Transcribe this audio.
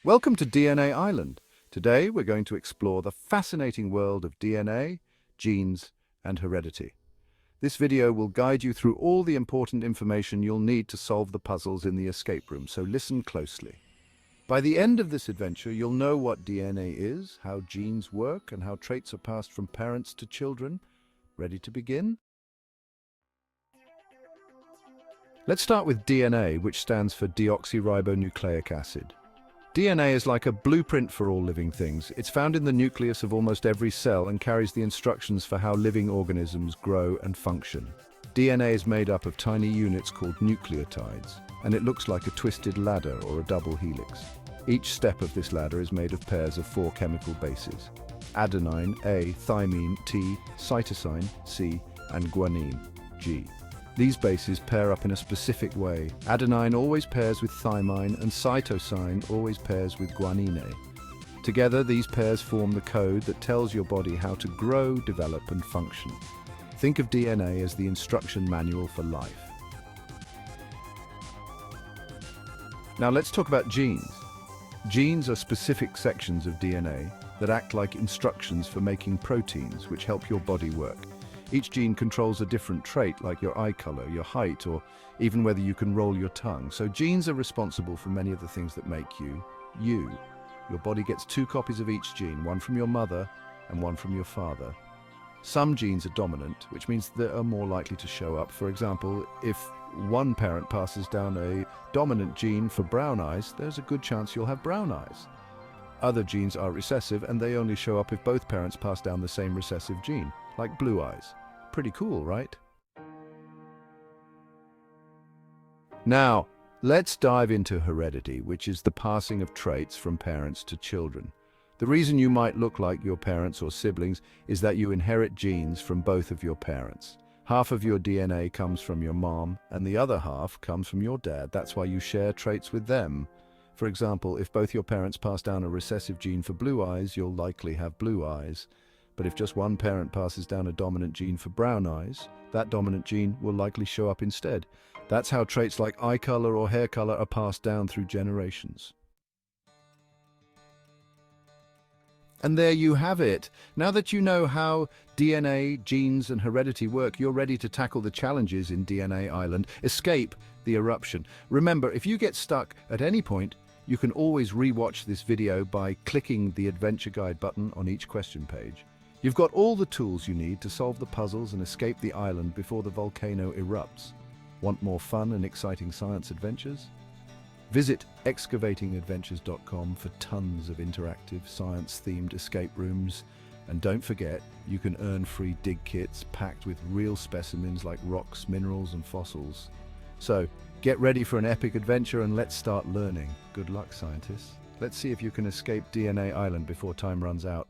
Welcome to DNA Island. Today we're going to explore the fascinating world of DNA, genes, and heredity. This video will guide you through all the important information you'll need to solve the puzzles in the escape room, so listen closely. By the end of this adventure, you'll know what DNA is, how genes work, and how traits are passed from parents to children. Ready to begin? Let's start with DNA, which stands for deoxyribonucleic acid. DNA is like a blueprint for all living things. It's found in the nucleus of almost every cell and carries the instructions for how living organisms grow and function. DNA is made up of tiny units called nucleotides, and it looks like a twisted ladder or a double helix. Each step of this ladder is made of pairs of 4 chemical bases: adenine, A, thymine, T, cytosine, C, and guanine, G. These bases pair up in a specific way. Adenine always pairs with thymine and cytosine always pairs with guanine. Together, these pairs form the code that tells your body how to grow, develop, and function. Think of DNA as the instruction manual for life. Now let's talk about genes. Genes are specific sections of DNA that act like instructions for making proteins which help your body work. Each gene controls a different trait, like your eye color, your height, or even whether you can roll your tongue. So genes are responsible for many of the things that make you, you. Your body gets 2 copies of each gene, one from your mother and one from your father. Some genes are dominant, which means they are more likely to show up. For example, if one parent passes down a dominant gene for brown eyes, there's a good chance you'll have brown eyes. Other genes are recessive, and they only show up if both parents pass down the same recessive gene, like blue eyes. Pretty cool, right? Now, let's dive into heredity, which is the passing of traits from parents to children. The reason you might look like your parents or siblings is that you inherit genes from both of your parents. Half of your DNA comes from your mom, and the other half comes from your dad. That's why you share traits with them. For example, if both your parents pass down a recessive gene for blue eyes, you'll likely have blue eyes. But if just one parent passes down a dominant gene for brown eyes, that dominant gene will likely show up instead. That's how traits like eye color or hair color are passed down through generations. And there you have it. Now that you know how DNA, genes, and heredity work, you're ready to tackle the challenges in DNA Island. Escape the eruption. Remember, if you get stuck at any point, you can always re-watch this video by clicking the Adventure Guide button on each question page. You've got all the tools you need to solve the puzzles and escape the island before the volcano erupts. Want more fun and exciting science adventures? Visit excavatingadventures.com for tons of interactive, science-themed escape rooms. And don't forget, you can earn free dig kits packed with real specimens like rocks, minerals, and fossils. So, get ready for an epic adventure and let's start learning. Good luck, scientists. Let's see if you can escape DNA Island before time runs out.